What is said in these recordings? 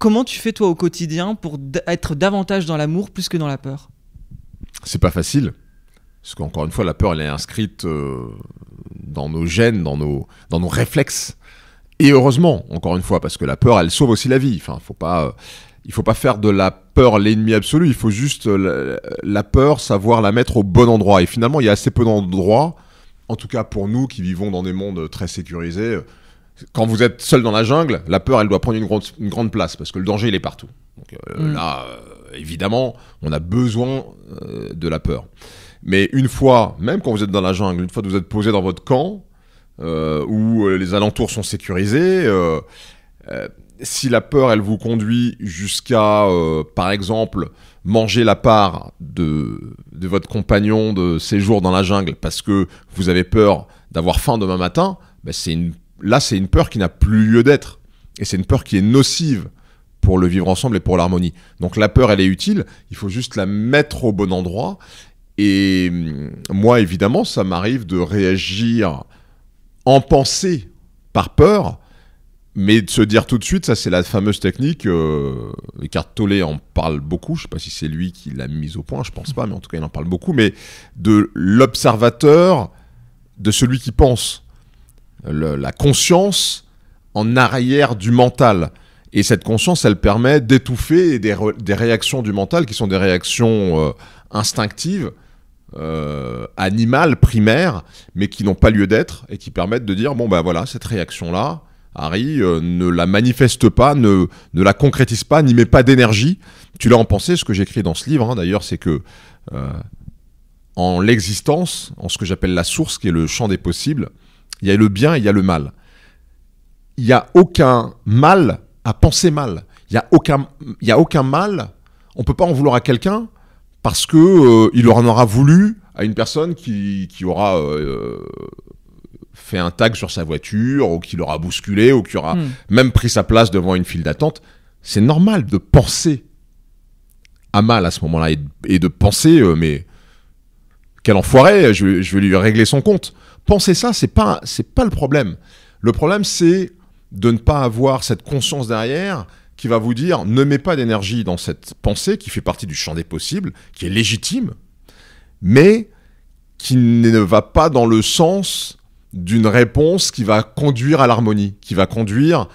comment tu fais toi au quotidien pour être davantage dans l'amour plus que dans la peur? C'est pas facile, parce qu'encore une fois, la peur, elle est inscrite dans nos gènes, dans nos réflexes. Et heureusement, encore une fois, parce que la peur, elle sauve aussi la vie. Enfin, il faut pas faire de la peur l'ennemi absolu. Il faut juste la peur, savoir la mettre au bon endroit. Et finalement, il y a assez peu d'endroits, en tout cas pour nous qui vivons dans des mondes très sécurisés. Quand vous êtes seul dans la jungle, la peur, elle doit prendre une grande place, parce que le danger, il est partout. Donc là, évidemment, on a besoin de la peur. Mais une fois, même quand vous êtes dans la jungle, une fois que vous êtes posé dans votre camp, où les alentours sont sécurisés, si la peur, elle vous conduit jusqu'à, par exemple, manger la part de votre compagnon de séjour dans la jungle parce que vous avez peur d'avoir faim demain matin, ben là, c'est une peur qui n'a plus lieu d'être. Et c'est une peur qui est nocive pour le vivre ensemble et pour l'harmonie. Donc la peur, elle est utile, il faut juste la mettre au bon endroit. Et moi, évidemment, ça m'arrive de réagir en pensée par peur, mais de se dire tout de suite, ça c'est la fameuse technique, Eckhart Tolle en parle beaucoup, je ne sais pas si c'est lui qui l'a mise au point, je ne pense pas, mais en tout cas il en parle beaucoup, mais de l'observateur, de celui qui pense, la conscience en arrière du mental. Et cette conscience, elle permet d'étouffer des réactions du mental qui sont des réactions instinctives, animales, primaires, mais qui n'ont pas lieu d'être et qui permettent de dire, bon ben voilà, cette réaction-là, Harry, ne la manifeste pas, ne la concrétise pas, n'y met pas d'énergie. Tu l'as en pensée, ce que j'écris dans ce livre, hein, d'ailleurs, c'est que en l'existence, en ce que j'appelle la source, qui est le champ des possibles, il y a le bien et il y a le mal. Il n'y a aucun mal à penser mal. Il y a aucun mal. On ne peut pas en vouloir à quelqu'un parce qu'il en aura voulu à une personne qui aura fait un tag sur sa voiture, ou qui l'aura bousculé, ou qui aura même pris sa place devant une file d'attente. C'est normal de penser à mal à ce moment-là et de penser mais quel enfoiré, je vais lui régler son compte. Penser ça, c'est pas le problème. Le problème, c'est de ne pas avoir cette conscience derrière qui va vous dire ne mets pas d'énergie dans cette pensée qui fait partie du champ des possibles, qui est légitime, mais qui ne va pas dans le sens d'une réponse qui va conduire à l'harmonie, qui va conduire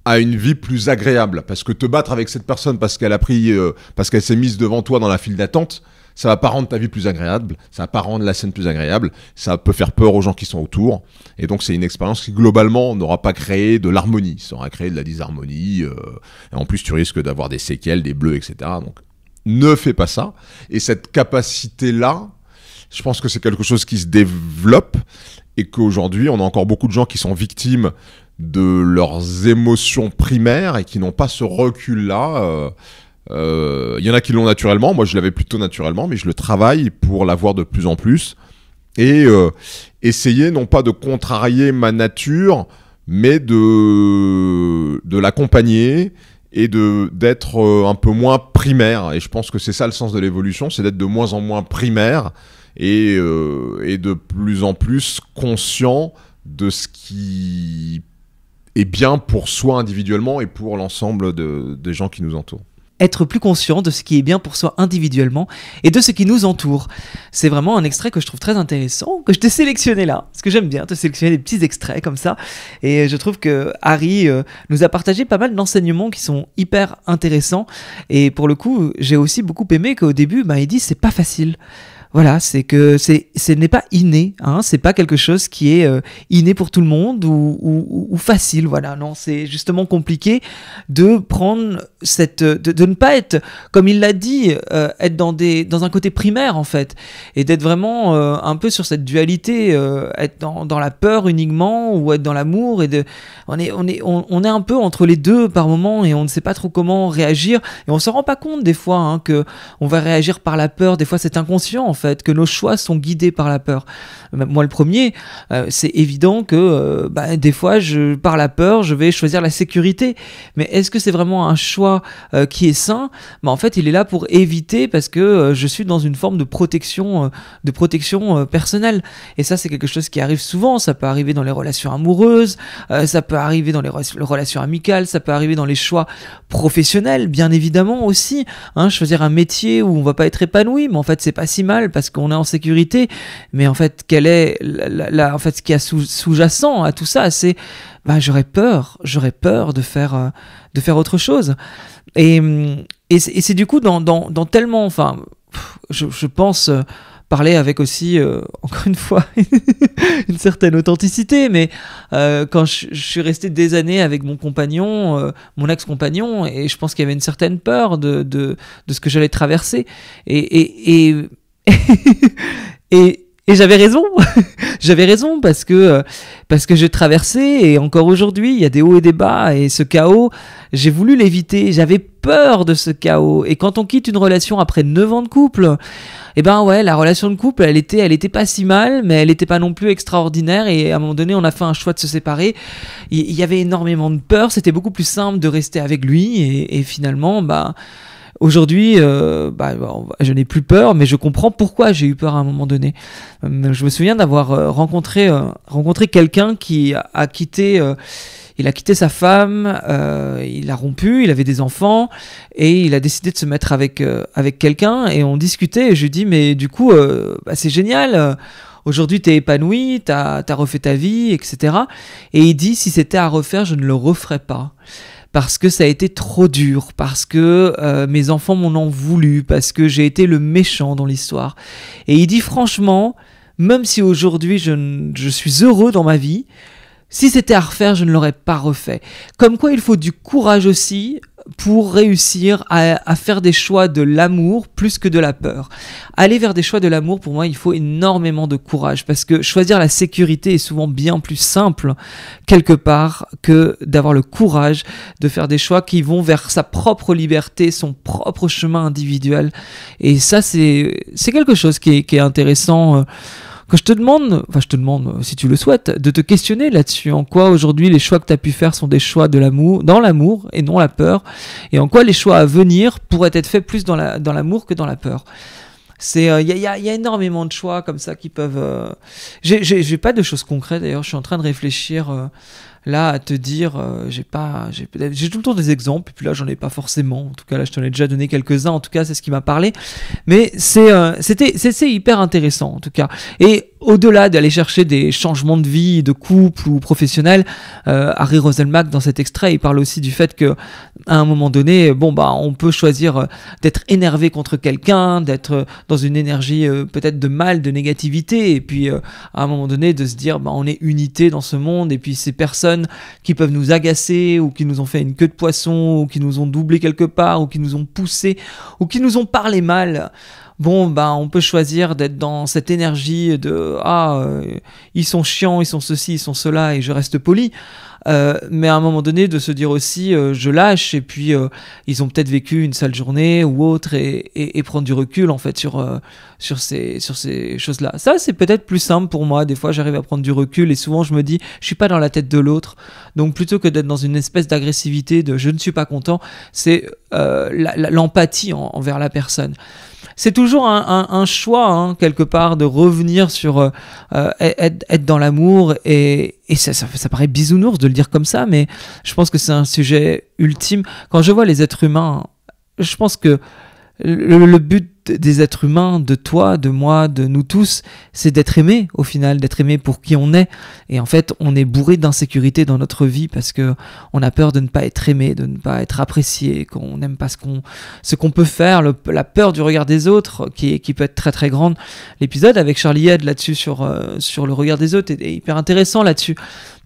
à une vie plus agréable. Parce que te battre avec cette personne parce qu'elle s'est mise devant toi dans la file d'attente, ça va pas rendre ta vie plus agréable, ça va pas rendre la scène plus agréable, ça peut faire peur aux gens qui sont autour. Et donc c'est une expérience qui globalement n'aura pas créé de l'harmonie, ça aura créé de la disharmonie. Et en plus tu risques d'avoir des séquelles, des bleus, etc. Donc ne fais pas ça. Et cette capacité-là, je pense que c'est quelque chose qui se développe et qu'aujourd'hui, on a encore beaucoup de gens qui sont victimes de leurs émotions primaires et qui n'ont pas ce recul-là. Il y en a qui l'ont naturellement, moi je l'avais plutôt naturellement, mais je le travaille pour l'avoir de plus en plus. Et essayer non pas de contrarier ma nature, mais de l'accompagner et d'être un peu moins primaire. Et je pense que c'est ça le sens de l'évolution, c'est d'être de moins en moins primaire et de plus en plus conscient de ce qui est bien pour soi individuellement et pour l'ensemble des gens qui nous entourent. Être plus conscient de ce qui est bien pour soi individuellement et de ce qui nous entoure. C'est vraiment un extrait que je trouve très intéressant, que je t'ai sélectionné là, parce que j'aime bien te sélectionner des petits extraits comme ça, et je trouve que Harry nous a partagé pas mal d'enseignements qui sont hyper intéressants, et pour le coup, j'ai aussi beaucoup aimé qu'au début, il dit c'est pas facile. Voilà, c'est que ce n'est pas inné, hein, c'est pas quelque chose qui est inné pour tout le monde ou facile, voilà, non, c'est justement compliqué de prendre de ne pas être, comme il l'a dit, être dans un côté primaire en fait, et d'être vraiment un peu sur cette dualité, être dans la peur uniquement ou être dans l'amour, et on est un peu entre les deux par moment et on ne sait pas trop comment réagir, et on se rend pas compte des fois que on va réagir par la peur, des fois c'est inconscient en fait, que nos choix sont guidés par la peur. Moi le premier, c'est évident que des fois par la peur je vais choisir la sécurité, mais est-ce que c'est vraiment un choix qui est sain? En fait il est là pour éviter, parce que je suis dans une forme de protection personnelle, et ça c'est quelque chose qui arrive souvent. Ça peut arriver dans les relations amoureuses, ça peut arriver dans les relations amicales, ça peut arriver dans les choix professionnels bien évidemment aussi, choisir un métier où on va pas être épanoui, mais en fait c'est pas si mal parce qu'on est en sécurité, mais en fait quelle est en fait ce qui est sous-jacent à tout ça, c'est j'aurais peur de faire autre chose, et c'est du coup dans tellement, enfin je pense parler avec aussi encore une fois une certaine authenticité, mais quand je suis resté des années avec mon compagnon, mon ex-compagnon, et je pense qu'il y avait une certaine peur de ce que j'allais traverser, et j'avais raison. J'avais raison parce que j'ai traversé, et encore aujourd'hui il y a des hauts et des bas, et ce chaos j'ai voulu l'éviter. J'avais peur de ce chaos, et quand on quitte une relation après 9 ans de couple, la relation de couple elle était pas si mal, mais elle était pas non plus extraordinaire, et à un moment donné on a fait un choix de se séparer. Il y avait énormément de peur. C'était beaucoup plus simple de rester avec lui, et finalement aujourd'hui, je n'ai plus peur, mais je comprends pourquoi j'ai eu peur à un moment donné. Je me souviens d'avoir rencontré quelqu'un qui a quitté... il a quitté sa femme, il a rompu, il avait des enfants, et il a décidé de se mettre avec quelqu'un, et on discutait, et je lui dis mais du coup c'est génial, aujourd'hui t'es épanoui, t'as refait ta vie, etc. Et il dit si c'était à refaire, je ne le referais pas. Parce que ça a été trop dur, parce que mes enfants m'en ont voulu, parce que j'ai été le méchant dans l'histoire. Et il dit franchement, même si aujourd'hui je suis heureux dans ma vie, si c'était à refaire, je ne l'aurais pas refait. Comme quoi il faut du courage aussi pour réussir à faire des choix de l'amour plus que de la peur. Aller vers des choix de l'amour, pour moi, il faut énormément de courage, parce que choisir la sécurité est souvent bien plus simple, quelque part, que d'avoir le courage de faire des choix qui vont vers sa propre liberté, son propre chemin individuel. Et ça, c'est quelque chose qui est intéressant. Quand je te demande, si tu le souhaites, de te questionner là-dessus, en quoi aujourd'hui les choix que tu as pu faire sont des choix de l'amour, dans l'amour et non la peur, et en quoi les choix à venir pourraient être faits plus dans l'amour que dans la peur. Il y a énormément de choix comme ça qui peuvent... J'ai pas de choses concrètes d'ailleurs, je suis en train de réfléchir là à te dire, j'ai tout le temps des exemples, et puis là j'en ai pas forcément, en tout cas là je t'en ai déjà donné quelques-uns, en tout cas c'est ce qui m'a parlé, mais c'est hyper intéressant en tout cas. Et au-delà d'aller chercher des changements de vie, de couple ou professionnel, Harry Roselmack dans cet extrait il parle aussi du fait que à un moment donné, on peut choisir d'être énervé contre quelqu'un, d'être dans une énergie peut-être de mal, de négativité, et puis à un moment donné de se dire on est unité dans ce monde, et puis ces personnes qui peuvent nous agacer, ou qui nous ont fait une queue de poisson, ou qui nous ont doublé quelque part, ou qui nous ont poussé, ou qui nous ont parlé mal, on peut choisir d'être dans cette énergie de ils sont chiants, ils sont ceci, ils sont cela, et je reste poli. Mais à un moment donné de se dire aussi je lâche, et puis ils ont peut-être vécu une sale journée ou autre, et prendre du recul en fait sur ces choses-là. Ça c'est peut-être plus simple pour moi. Des fois j'arrive à prendre du recul, et souvent je me dis je suis pas dans la tête de l'autre, donc plutôt que d'être dans une espèce d'agressivité de je ne suis pas content, c'est l'empathie envers la personne. C'est toujours un choix quelque part de revenir sur être dans l'amour, et ça paraît bisounours de le dire comme ça, mais je pense que c'est un sujet ultime. Quand je vois les êtres humains, je pense que le but des êtres humains, de toi, de moi, de nous tous, c'est d'être aimé au final, d'être aimé pour qui on est. Et en fait, on est bourré d'insécurité dans notre vie parce que on a peur de ne pas être aimé, de ne pas être apprécié, qu'on n'aime pas ce qu'on peut faire, la peur du regard des autres qui peut être très très grande. L'épisode avec Charlie Head là-dessus sur le regard des autres est hyper intéressant là-dessus.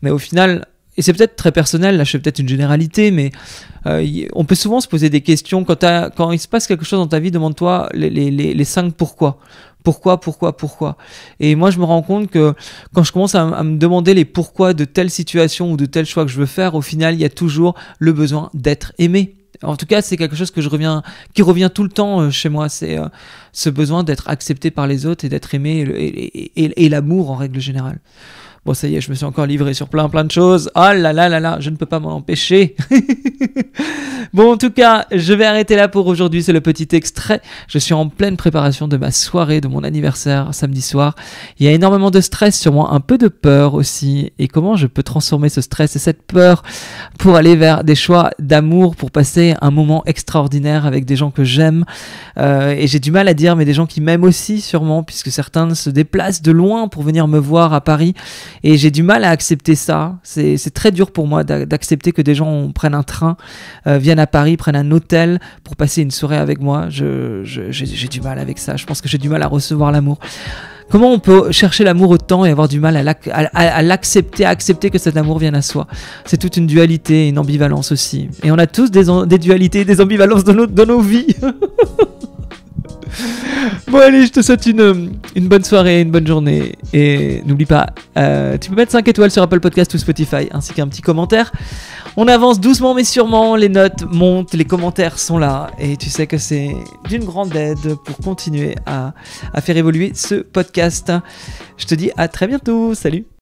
Mais au final, et c'est peut-être très personnel, là je fais peut-être une généralité, mais on peut souvent se poser des questions. Quand il se passe quelque chose dans ta vie, demande-toi les 5 pourquoi. Pourquoi. Et moi je me rends compte que quand je commence à me demander les pourquoi de telle situation ou de tel choix que je veux faire, au final il y a toujours le besoin d'être aimé. En tout cas, c'est quelque chose qui revient tout le temps chez moi. C'est ce besoin d'être accepté par les autres et d'être aimé et l'amour en règle générale. Bon, ça y est, je me suis encore livré sur plein de choses. Oh là là là là, je ne peux pas m'en empêcher. Bon, en tout cas, je vais arrêter là pour aujourd'hui. C'est le petit extrait. Je suis en pleine préparation de ma soirée, de mon anniversaire samedi soir. Il y a énormément de stress sur moi, un peu de peur aussi. Et comment je peux transformer ce stress et cette peur pour aller vers des choix d'amour, pour passer un moment extraordinaire avec des gens que j'aime. Et j'ai du mal à dire, mais des gens qui m'aiment aussi sûrement, puisque certains se déplacent de loin pour venir me voir à Paris. Et j'ai du mal à accepter ça. C'est très dur pour moi d'accepter que des gens prennent un train, viennent à Paris, prennent un hôtel pour passer une soirée avec moi. J'ai du mal avec ça. Je pense que j'ai du mal à recevoir l'amour. Comment on peut chercher l'amour autant et avoir du mal à l'accepter, à accepter que cet amour vienne à soi? C'est toute une dualité, une ambivalence aussi. Et on a tous des dualités et des ambivalences dans nos vies. Bon allez, je te souhaite une bonne soirée, une bonne journée. Et n'oublie pas, tu peux mettre 5 étoiles sur Apple Podcast ou Spotify, ainsi qu'un petit commentaire. On avance doucement mais sûrement, les notes montent, les commentaires sont là. Et tu sais que c'est d'une grande aide pour continuer à faire évoluer ce podcast. Je te dis à très bientôt, salut!